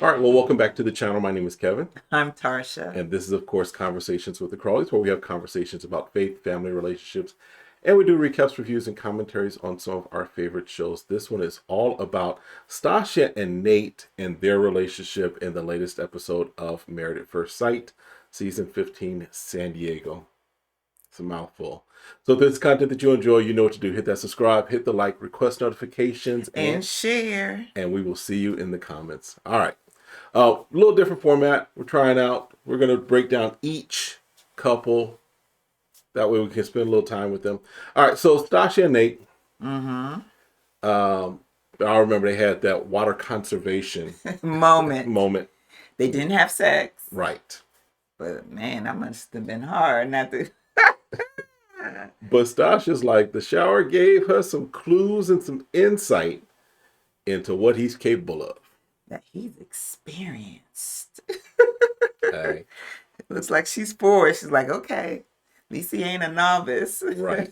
All right, well, welcome back to the channel. My name is Kevin, I'm Tarsha. and this is, of course, Conversations with the Crawleys, where we have conversations about faith, family, relationships, and we do recaps, reviews, and commentaries on some of our favorite shows. This one is all about Stacia and Nate and their relationship in the latest episode of Married at First Sight, Season 15, San Diego. It's a mouthful. So if there's content that you enjoy, you know what to do. Hit that subscribe, hit the like, request notifications, And share. and we will see you in the comments. All right. A little different format we're trying out. We're going to break down each couple. That way we can spend a little time with them. All right, so Stacia and Nate. Mm-hmm. I remember they had that water conservation Moment. moment. They didn't have sex. Right. But man, that must have been hard not to. But Stasia's like, the shower gave her some clues and some insight into what he's capable of. That he's experienced. Hey. It looks like she's 4. She's like, okay, at least he ain't a novice. Right.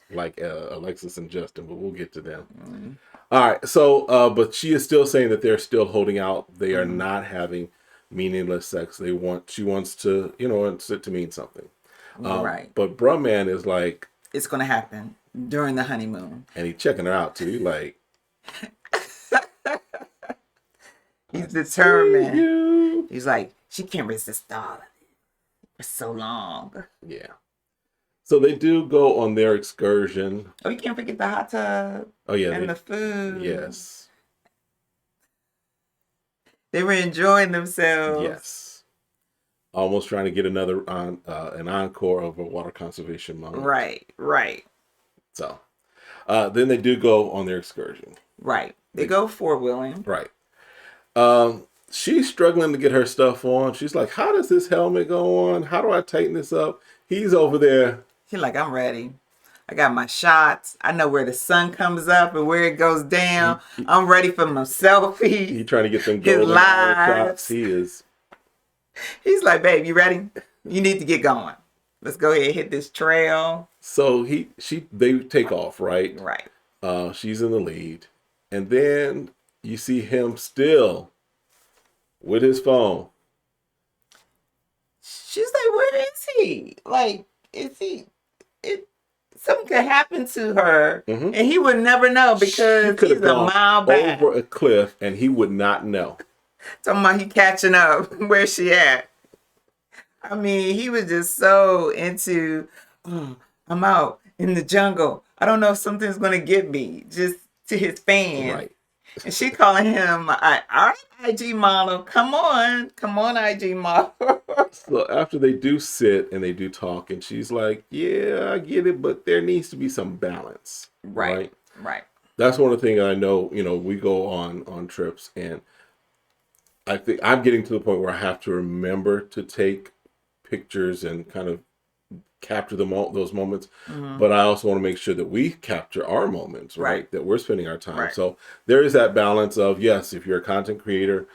Like Alexis and Justin, but we'll get to them. All right. So, but she is still saying that they're still holding out. They are not having meaningless sex. She wants to, it's it to mean something. Right. But Brumman is like, It's going to happen during the honeymoon. and he's checking her out too. He's like, He's determined. you. He's like, she can't resist all of it for so long. Yeah. So they do go on their excursion. Oh, you can't forget the hot tub. Oh yeah. And the food. Yes. They were enjoying themselves. Yes. Almost trying to get an encore of a water conservation moment. Right. So, then they do go on their excursion. Right. They go 4-wheeling. Right. She's struggling to get her stuff on. She's like, how does this helmet go on? How do I tighten this up? He's over there. He's like, I'm ready. I got my shots. I know where the sun comes up and where it goes down. I'm ready for my selfie. He's trying to get them His golden hour lives. shots. He is. He's like, babe, you ready? You need to get going. Let's go ahead and hit this trail. So they take off, right? Right. She's in the lead. And then you see him still with his phone. She's like, where is he? Like, is he? Something could happen to her, and he would never know because he's a mile back over a cliff, and he would not know. Talking about he catching up. Where's she at? I mean, he was just so into, I'm out in the jungle. I don't know if something's going to get me, just to his fans. Right. And she calling him, all right, IG model. Come on, IG model. So after they do sit and they do talk, and she's like, yeah, I get it, but there needs to be some balance. Right. That's one of the things I know, we go on trips, and I think I'm getting to the point where I have to remember to take pictures and kind of capture those moments, but I also want to make sure that we capture our moments, right? That we're spending our time. Right. So there is that balance of, yes, if you're a content creator,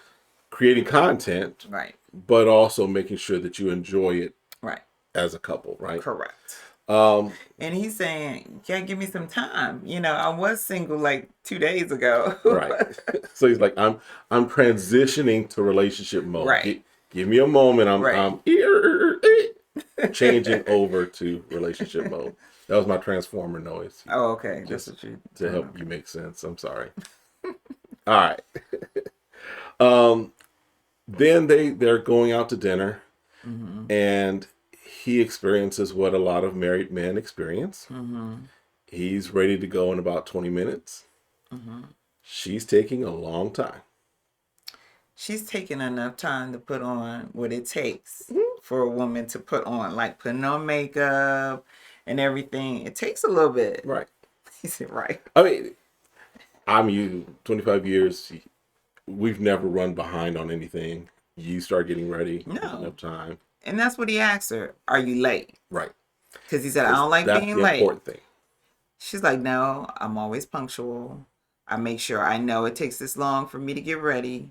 creating content, right, but also making sure that you enjoy it, right, as a couple, right? Correct. And he's saying, you can't give me some time. I was single like 2 days ago. Right. So he's like, I'm transitioning to relationship mode. Right. Give me a moment. I'm changing over to relationship mode. That was my transformer noise. Oh, okay. Just That's what you to help you make sense. I'm sorry. All right. Then they're going out to dinner, and he experiences what a lot of married men experience. He's ready to go in about 20 minutes. She's taking a long time. She's taking enough time to put on what it takes for a woman to put on, like putting on makeup and everything. It takes a little bit. Right. He said, right. I mean, I'm you, 25 years. We've never run behind on anything. You start getting ready. No. Enough time. And that's what he asked her. Are you late? Right. Because he said, I don't like being late. That's the important thing. She's like, no, I'm always punctual. I make sure I know it takes this long for me to get ready.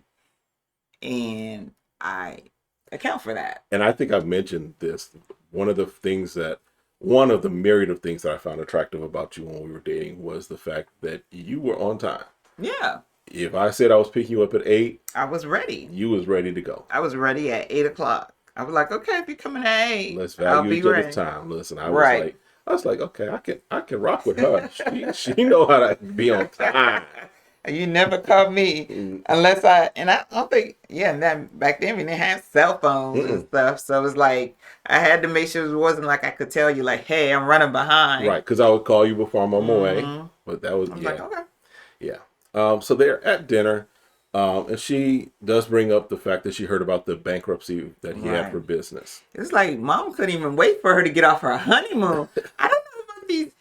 And I account for that. And I think I've mentioned this. One of the myriad of things that I found attractive about you when we were dating was the fact that you were on time. Yeah. If I said I was picking you up at 8, I was ready. you was ready to go. I was ready at 8 o'clock. I was like, okay, if you're coming at 8, Let's I'll value be each other's ready. time. Listen, Right. I was like, okay, I can rock with her. She know how to be on time. You never called me unless and I don't think, yeah, and then back then we didn't have cell phones and stuff. So it was like, I had to make sure it wasn't like I could tell you, like, hey, I'm running behind. Right, because I would call you before I'm on my way. But that was, I was yeah. like, okay. Yeah. So they're at dinner. And she does bring up the fact that she heard about the bankruptcy that he had for business. It's like, mom couldn't even wait for her to get off her honeymoon. I don't know about these.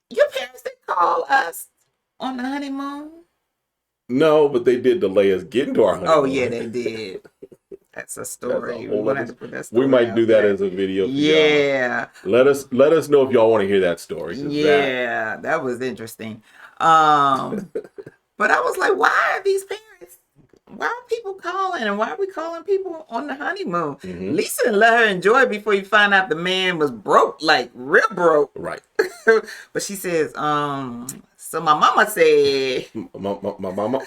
Your parents didn't call us on the honeymoon? No, but they did delay us getting to our honeymoon. Oh, yeah, they did. That's a story. We might do that as a video for y'all. Let us know if y'all want to hear that story. Yeah, that was interesting. But I was like, why are these parents? Why are people calling? And why are we calling people on the honeymoon? Lisa let her enjoy it before you find out the man was broke, like real broke. Right. But she says, so my mama said, my mama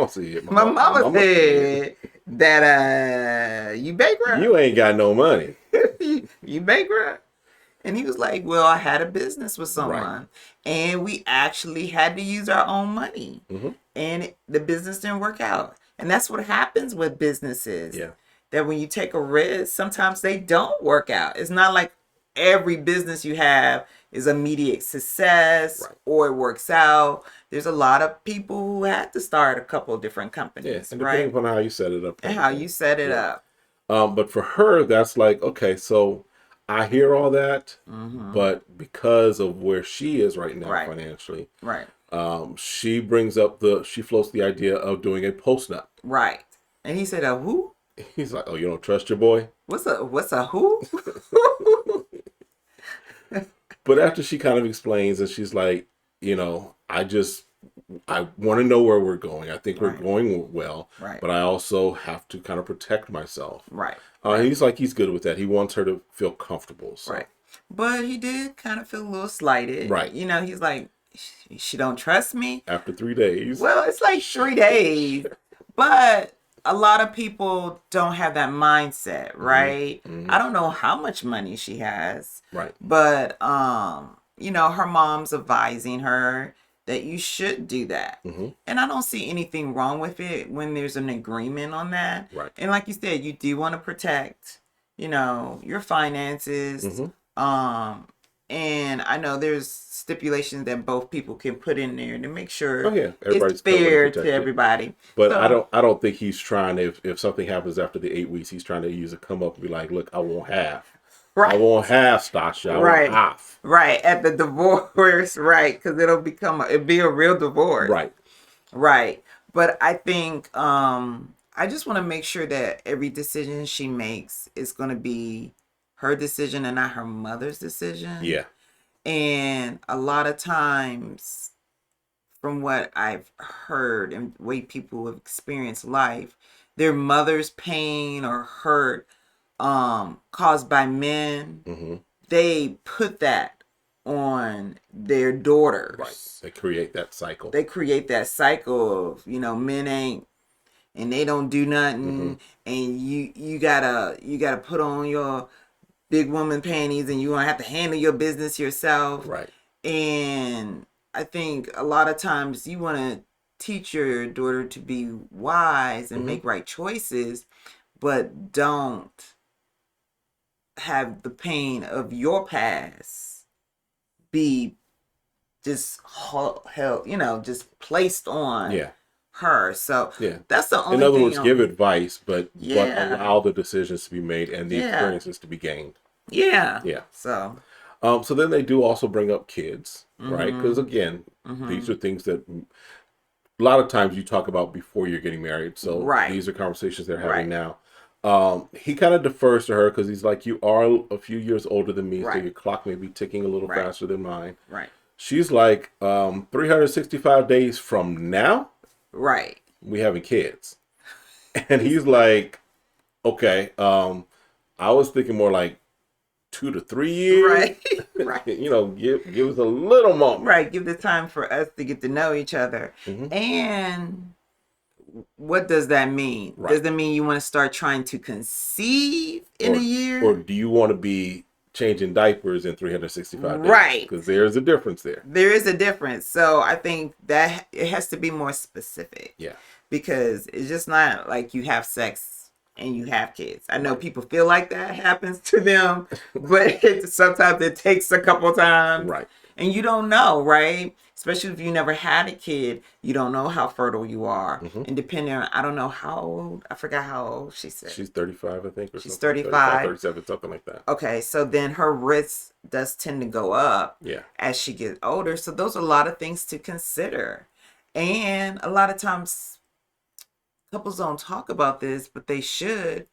said, my mama said that you bankrupt. You ain't got no money. You bankrupt. And he was like, well, I had a business with someone and we actually had to use our own money and the business didn't work out. And that's what happens with businesses. Yeah. That when you take a risk, sometimes they don't work out. It's not like every business you have is immediate success or it works out. There's a lot of people who had to start a couple of different companies, and depending upon how you set it up. And how you set it up. But for her, that's like, okay, so I hear all that, but because of where she is right now financially, she floats the idea of doing a post nut. Right. And he said, a who? He's like, oh, you don't trust your boy? What's a who? But after she kind of explains, and she's like, you know, I want to know where we're going. I think we're going well, but I also have to kind of protect myself. He's like, he's good with that. He wants her to feel comfortable. So. But he did kind of feel a little slighted. You know, he's like, she don't trust me. After 3 days. Well, it's like 3 days. But a lot of people don't have that mindset, right? I don't know how much money she has. But, you know, her mom's advising her that you should do that. And I don't see anything wrong with it when there's an agreement on that. And like you said, you do want to protect, you know, your finances. And I know there's stipulations that both people can put in there to make sure it's fair to everybody. But I don't think he's trying, if something happens after the 8 weeks, he's trying to use a come up and be like, look, I won't have. I won't have, Stacia. I won't have. At the divorce, because it'll be a real divorce. But I think I just want to make sure that every decision she makes is going to be her decision and not her mother's decision. And a lot of times, from what I've heard and the way people have experienced life, their mother's pain or hurt caused by men, they put that on their daughters. They create that cycle. Of, you know, men ain't, and they don't do nothing, and you gotta put on your big woman panties and you gonna have to handle your business yourself. And I think a lot of times you want to teach your daughter to be wise and make right choices, but don't have the pain of your past be just held, you know, just placed on her. So that's the only thing. In other words, give advice, but allow the decisions to be made and the experiences to be gained. So then they do also bring up kids, right? Because again, these are things that a lot of times you talk about before you're getting married. So these are conversations they're having now. He kind of defers to her because he's like, you are a few years older than me, so your clock may be ticking a little faster than mine. She's like, 365 days from now, we having kids. And he's like, okay, I was thinking more like 2 to 3 years. Right. Right. You know, give us a little moment. Right. Give the time for us to get to know each other. Mhm. And what does that mean? Right. Does that mean you want to start trying to conceive in a year? Or do you want to be changing diapers in 365 days? Right. Because there's a difference there. There is a difference. So I think that it has to be more specific. Yeah. Because it's just not like you have sex and you have kids. I know people feel like that happens to them, but sometimes it takes a couple times. Right. And you don't know, right? Especially if you never had a kid, you don't know how fertile you are. Mhm. And depending on, I don't know how old, I forgot how old she said. She's 35, I think. Or She's something. 35. 37, something like that. Okay, so then her risk does tend to go up Yeah. as she gets older. So those are a lot of things to consider. And a lot of times couples don't talk about this, but they should.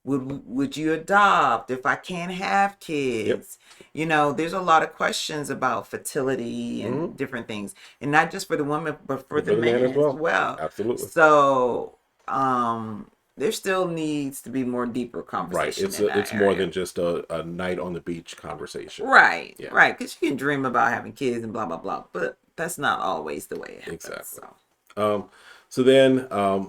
Would you adopt if I can't have kids? Yep. You know, there's a lot of questions about fertility and different things, and not just for the woman, but for the man as well. Absolutely. So, there still needs to be more deeper conversation. Right. It's more than just a night on the beach conversation. Right. Yeah. Right. Because you can dream about having kids and blah blah blah, but that's not always the way it happens. Exactly. So. So then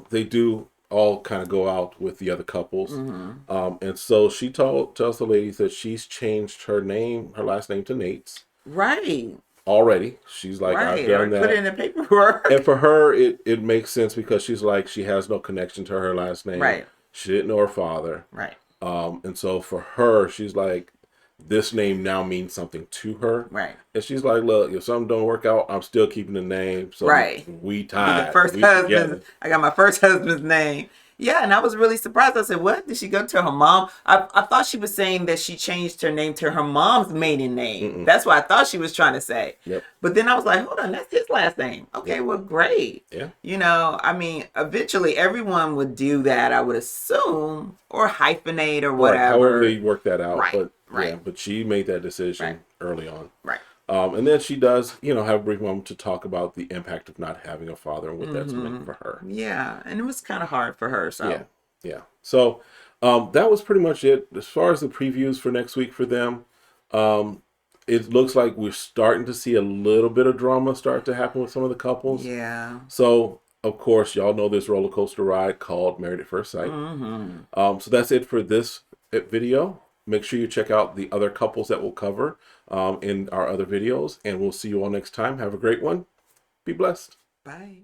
they do all kind of go out with the other couples. And so she tells the ladies that she's changed her last name to Nate's Right. already. She's like, I've done that. Put it in the paperwork. And for her, it makes sense because she's like, she has no connection to her last name. Right. She didn't know her father. Right. And so for her, she's like, this name now means something to her. Right. And she's like, look, if something don't work out, I'm still keeping the name. So Right. we tied. The first we husband. together. I got my first husband's name. Yeah, and I was really surprised. I said, what? Did she go to her mom? I thought she was saying that she changed her name to her mom's maiden name. That's what I thought she was trying to say. Yep. But then I was like, hold on, that's his last name. Okay, well, great. Yeah. You know, I mean, eventually everyone would do that, I would assume, or hyphenate or whatever. Right, however they work that out. Right, But right. yeah, but she made that decision Right. early on. Right. And then she does, have a brief moment to talk about the impact of not having a father and what that's meant for her. Yeah, and it was kind of hard for her. So. Yeah. So that was pretty much it. As far as the previews for next week for them, it looks like we're starting to see a little bit of drama start to happen with some of the couples. Yeah. So, of course, y'all know this roller coaster ride called Married at First Sight. So that's it for this video. Make sure you check out the other couples that we'll cover in our other videos, and we'll see you all next time. Have a great one. Be blessed. Bye.